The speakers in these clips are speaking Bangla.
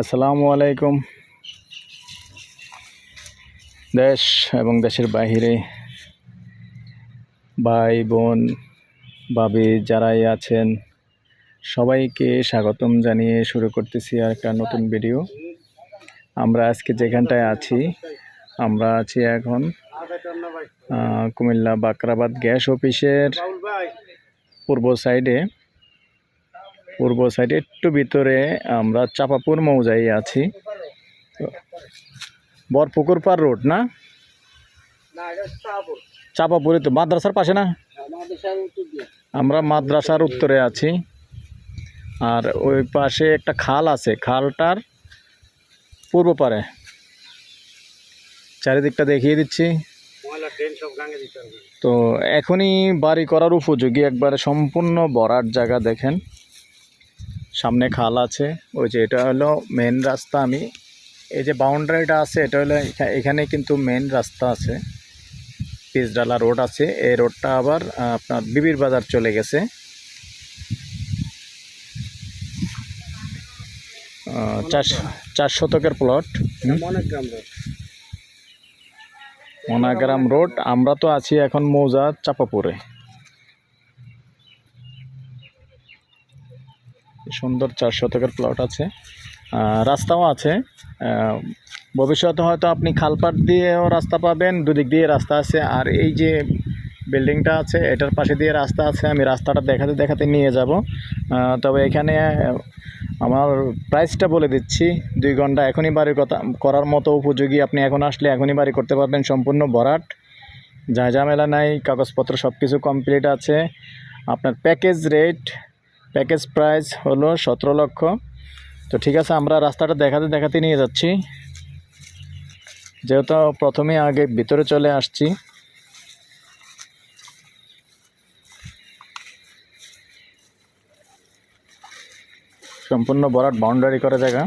আসসালামু আলাইকুম। দেশ এবং দেশের বাইরে ভাই বোন ভাবি যারাই আছেন সবাইকে স্বাগতম জানিয়ে শুরু করতেছি আর একটা নতুন ভিডিও। আমরা আজকে যেখানটায় আছি আমরা আছি এখন কুমিল্লা বাকরাবাদ গ্যাস অফিসের পূর্ব সাইডে একটু ভিতরে আমরা চাপাপুর মৌজায় আছি। বরপুকুর পার রোড না, চাপাপুরে তো মাদ্রাসার পাশে না? আমরা মাদ্রাসার উত্তরে আছি আর ওই পাশে একটা খাল আছে, খালটার পূর্ব পারে। চারিদিকটা দেখিয়ে দিচ্ছি। তো এখনই বাড়ি করার উপযোগী, একবারে সম্পূর্ণ ভরাট জায়গা। দেখেন সামনে খাল আছে, ওই যে এটা হলো মেন রাস্তা। আমি এই যে বাউন্ডারিটা আছে এটা হলো এখানে কিন্তু মেন রাস্তা আছে, পিচডালা রোড আছে। এই রোডটা আবার আপনার বিবির বাজার চলে গেছে। 4 শতকের প্লট, মনাগ্রাম রোড। আমরা তো আছি এখন মৌজা চাপাপুরে। সুন্দর 4 শতকের প্লট আছে, রাস্তাও আছে। ভবিষ্যতে হয়তো আপনি খালপাট দিয়েও রাস্তা পাবেন, দুদিক দিয়ে রাস্তা আছে। আর এই যে বিল্ডিংটা আছে এটার পাশে দিয়ে রাস্তা আছে। আমি রাস্তাটা দেখাতে নিয়ে যাব। তবে এখানে আমার প্রাইসটা বলে দিচ্ছি। 2 ঘন্টা এখনই বাড়ি করার মতো উপযোগী। আপনি এখন আসলে এখনই বাড়ি করতে পারবেন, সম্পূর্ণ ভরাট, ঝামেলা নাই, কাগজপত্র সব কিছু কমপ্লিট আছে। আপনার প্যাকেজ প্রাইস হলো 17 লক্ষ। তো ঠিক আছে, আমরা রাস্তাটা দেখাতে নিয়ে যাচ্ছি। যেহেতু প্রথমে আগে ভিতরে চলে আসছি। সম্পূর্ণ ভরাট বাউন্ডারি করা জায়গা।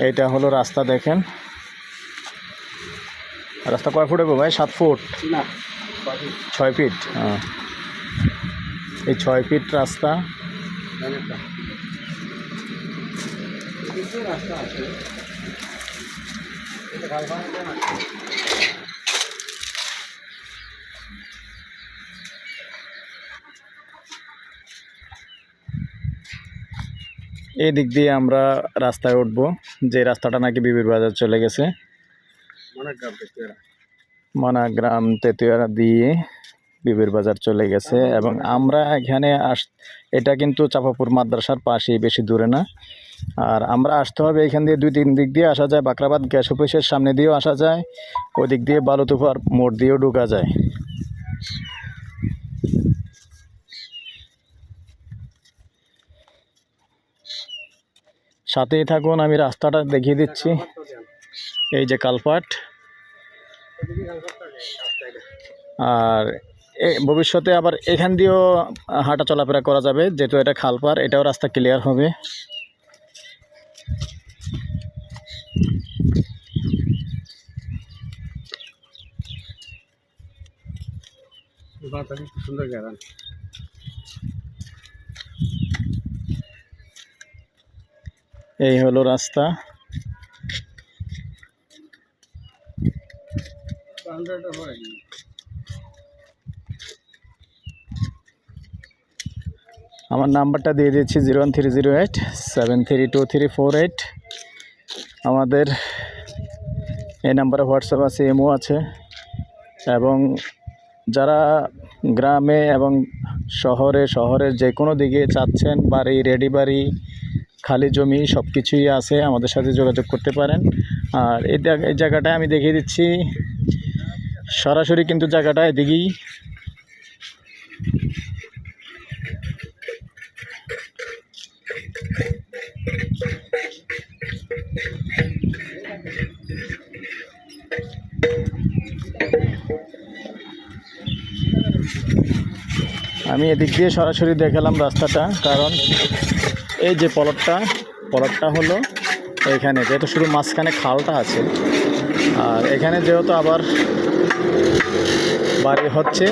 এইটা হলো রাস্তা। দেখেন রাস্তা কয় ফুট হবে ভাই? 7 ফুট না 6 ফিট। এই 6 ফিট রাস্তা। এই দিক দিয়ে আমরা রাস্তায় উঠবো, যে রাস্তাটা নাকি বিবির বাজার চলে গেছে। মনাগ্রাম তেতুয়ারা দিয়ে বিবির বাজার চলে গেছে। এবং আমরা এখানে এটা কিন্তু চাপাপুর মাদ্রাসার পাশেই, বেশি দূরে না। আর আমরা আসতে হবে এখান দিয়ে 2-3 দিক দিয়ে আসা যায়। বাকরাবাদ গ্যাস অফিসের সামনে দিয়েও আসা যায়, ওই দিক দিয়ে বালুতুফার মোড় দিয়েও ঢোকা যায়। সাথেই থাকুন, আমি রাস্তাটা দেখিয়ে দিচ্ছি। এই যে কালপাট। আর ভবিষ্যতে আবার এখান দিয়েও হাঁটা চলাফেরা করা যাবে, যেহেতু এটা খালপার। এটাও রাস্তা ক্লিয়ার হবে। এই হলো রাস্তা। আমার নাম্বারটা দিয়ে দিচ্ছি 01308732348। আমাদের এই নাম্বারে হোয়াটসঅ্যাপ আছে, ইমো আছে। এবং যারা গ্রামে এবং শহরের যে কোনো দিকে চাচ্ছেন, বাড়ি, রেডি বাড়ি, খালি জমি সব কিছুই আছে, আমাদের সাথে যোগাযোগ করতে পারেন। আর এই জায়গাটায় আমি দেখিয়ে দিচ্ছি সরাসরি, কিন্তু জায়গাটা এদিকেই। আমি এদিক দিয়ে সরাসরি দেখালাম রাস্তাটা, কারণ এই যে পলটটা হলো এখানে, যেহেতু শুধু মাঝখানে খালটা আছে। আর এখানে যেহেতু আবার বাড়ি হচ্ছে,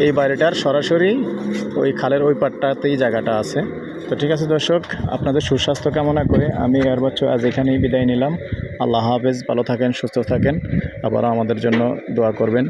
এই বাড়িটার সরাসরি ওই খালের ওই পাটটাতেই জায়গাটা আছে। তো ঠিক আছে দর্শক, আপনাদের সুস্বাস্থ্য কামনা করে আমি এর বছর আজ এখানেই বিদায় নিলাম। আল্লাহ হাফেজ, ভালো থাকেন, সুস্থ থাকেন, আবার আমাদের জন্য দোয়া করবেন।